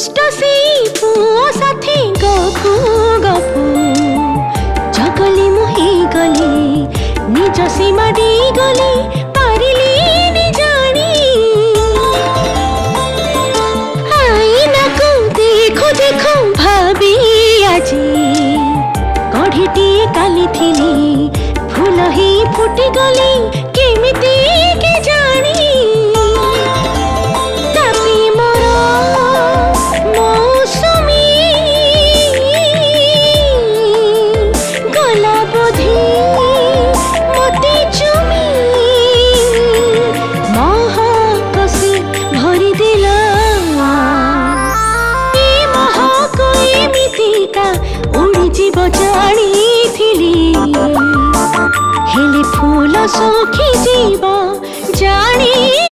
दुष्ट से पुओ साथी गपु गपु जगली मुही गली निज सीमा दी गली पारिली नि जानी आईना को देखो देखो भाभी आजी कढ़ीटीए काली थिली फूल ही फुटी गली केमिति के जानी तापी मोर मौसमी गला बोधी मते चुमी महाकसी भरी दिला ए महक एमितिका उड़ी जीव जानी थिली हेले फूल सुखी जीव जानी।